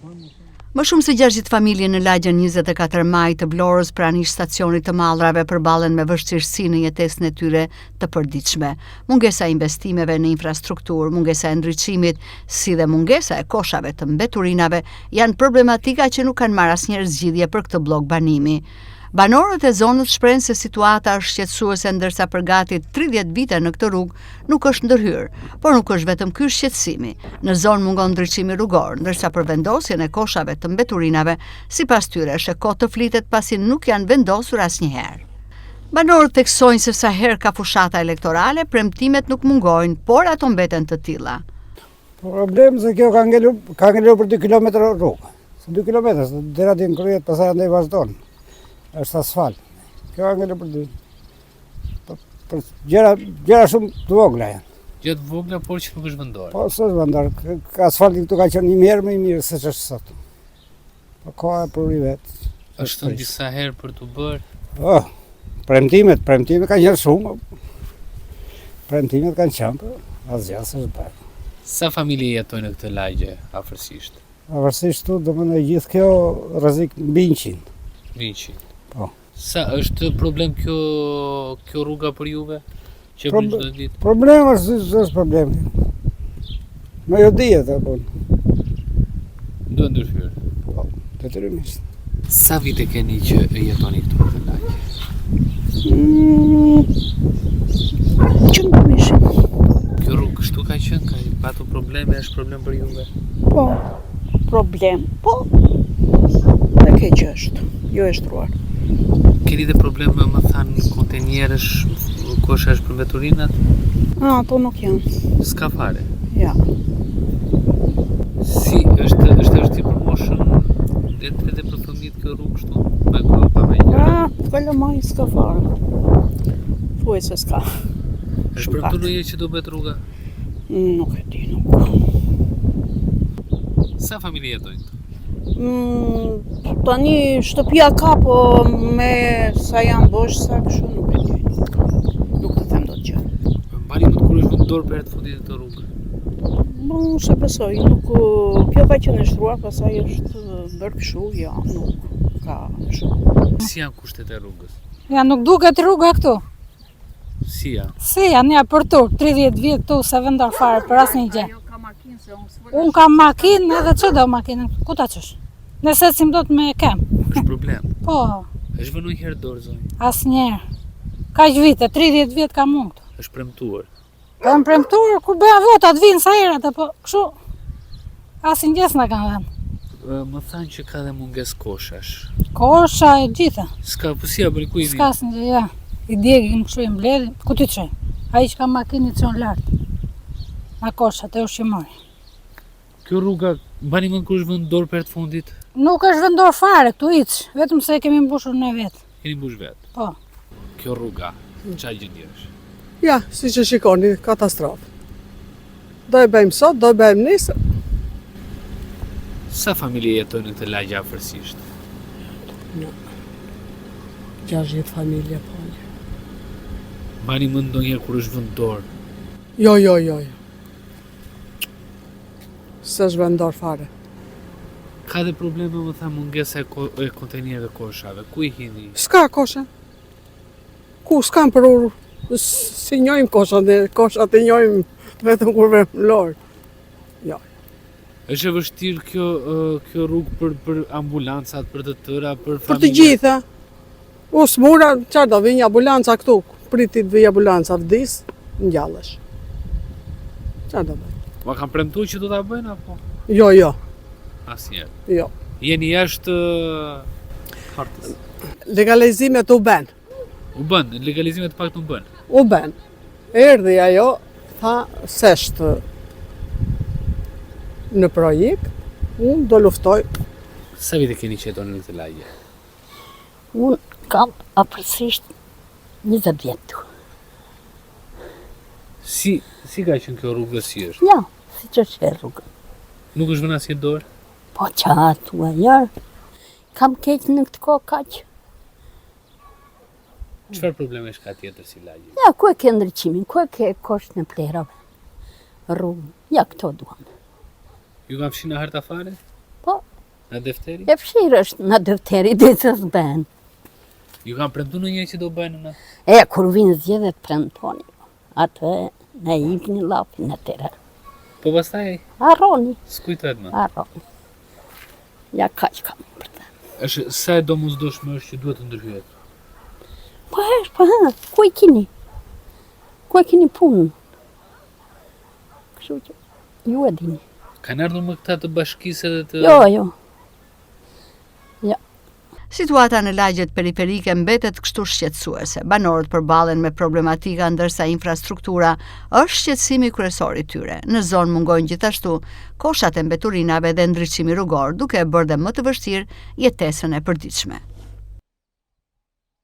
Më shumë se 60 familje në lagjën 24 maj të Vlorës pranë stacionit të Mallrave përballen me vështirësi në jetesën e tyre të përditshme. Mungesa e investimeve në infrastrukturë, mungesa e ndriçimit, si dhe mungesa e koshave të mbeturinave janë problematika që nuk kanë marrë asnjëherë zgjidhje për këtë blok banimi. Banorët e zonës shprehen se situata është shqetësuese ndërsa për gati 30 vite në këtë rrugë nuk është ndërhyrë, por nuk është vetëm ky shqetësimi. Në zonë mungon ndriçimi rrugor, ndërsa për vendosjen e koshave të mbeturinave, sipas tyre është e kohë të flitet pasi nuk janë vendosur asnjëherë. Banorët theksojnë se sa herë ka fushata elektorale, premtimet nuk mungojnë, por ato mbeten të tilla. Problem se kjo ka ngelur për 2 kilometra rrugë. 2 kilometra, dera din kryet, pastaj andaj vazhdon. Është asfalt. Kjo ka ngelur për 2. Për gjëra shumë të vogla janë. Gjë të vogla, por që nuk është vendor. Po, s'është vendor. Asfalti këtu ka qenë një herë më i mirë se ç'është sot. Po koha e për i vet. Është disa herë për të bërë. Oh, premtimet kanë qenë shumë. Premtimet kanë qenë, asgjë s'është bërë. Sa familje jetojnë në këtë lagje afërsisht? Afërsisht këtu, domethënë gjithë kjo rrezik mbi 100. 100. Po. Sa është problem kjo rruga për juve? Që bën çdo ditë? Problem është problem. Më jo dihet apo. Do ndërhyrë. Po, detyrimisht. Sa vite keni që jetoni këtu në lagje? Që më mishë. Kjo rrugë kështu ka qenë, ka patur probleme, është problem për juve? Po, problem, po. Dhe keq është, jo e shtruar. Keni dhe probleme, më thanë, kontenjerësh, koshash për mbeturinat? Ato nuk janë. S'ka fare? Ja. Si, është i për moshën edhe për fëmijët kjo rrugë kështu? Me gropa, me gjëra? Kalamaj s'ka fare. Thuaj se s'ka. Është premtuar ndonjëherë që do bëhet rruga? Nuk e di, nuk. Sa familje jetojnë këtu? Tani shtëpia ka, po me sa janë bosh, sa kështu nuk e di. Nuk të them dot gjë. Mbani mund kur është vendor për herë të fundit të rrugë? Unë se besoj, nuk, kjo ka qenë e shtruar, pastaj është bërë kështu, ja, nuk ka shumë. Si janë kushtet e rrugës? Ja, nuk duket rruga këtu. Si janë? Si janë, ja për tur, 30 vjet këtu se vendar fare për asnjë gjë. Unë kam makinë edhe që do makinën, ku ta qësh? Nëse si më do të me kem. Është problem? Po, Është vënë një herë dorë zonjë? asnjëherë. Kaq vite, 30 vjet kam unë këtu. Është premtuar? Po më premtuar, kur bëja votat, vinë sa herët, po kështu, asnjë gjë s'na kanë dhënë. Më thanë që ka dhe munges koshash. Kosha e gjitha, S'ka, po si ja bëri ku i s'ka asnjë gjë, ja. I djegim kështu i mbledhim, ku ti çoj? Ai që ka makinë çon lart. Na koshat e ushqimori. Kjo rruga, mbani mend kur është vënë dorë për herë të fundit? Nuk është vendor fare këtu hiç, vetëm se e kemi mbushur ne vetë. Keni mbush vetë? Po. Kjo rruga, çfarë gjendje është? Ja, si që shikoni, katastrofë. Do e bëjmë sot, do e bëjmë nesër. Sa familje jetojnë në këtë lagje afërsisht? 60 familje, po. Mbani mend ndonjëherë kur është vënë dorë? Jo. Se është vendor fare. Ka dhe probleme, më tha, mungesa e kontenjerëve koshave. Ku i hini? S'ka kosha. Ku s'kam për urë. Si njojmë koshat e njojmë vetëm kur vëmë lorë. Jo. Është e vështirë kjo rrugë për ambulancat, për të tëra, për Për familje? të gjitha. U smura, qarë do vinjë ambulanca këtu. Pritit vijë ambulanca vdis, ngjallesh. Qarë do bëjmë? Ma kam premtuar që do ta bëjnë apo? Jo. Asnjëherë. Jo. Jeni jashtë hartës. Legalizimet u ben. U bën, legalizimet pak të bën. U ben. Erdhi ajo, tha se është në projekt, unë do luftoj. Sa vite keni që jetoni në këtë lagje? Unë kam afërsisht 20 vjet tu. Si ka qenë kjo rrugë si është? Ja, si që është rrugë. Nuk është vënë asnjë dorë? Po qa tua jarë, kam keq në këtë kohë kaq. Çfarë problemesh ka tjetër si lagje? Ja, ku e ke ndryqimin, ku e ke kosht në plerave, rrugë, ja këto duam. Ju kam fshi në harta fare? Po, Në defteri? E fshirë është në defteri dhe që s'ben. Ju kanë premtu në një që do bëjnë në? E, kur vinë zgjedhjet premtoni, atë ne ipni lapin e tëre. Po pastaj Arroni, s'kujtet më. arroni. Ja kaq kam për të. Është sa e domosdoshme është që duhet të ndërhyet. Po është, po ha, ku e kini? Ku e kini punën? Kështu që, ju e dini. Kanë ardhur më këta të bashkisë edhe të... Jo. Situata në lagjet periferike mbetet kështu shqetësuese. Banorët përballen me problematika ndërsa infrastruktura është shqetësimi kryesor i tyre. Në zonë mungojnë gjithashtu koshat e mbeturinave dhe ndriçimi rrugor, duke e bërë dhe më të vështirë jetesën e përditshme.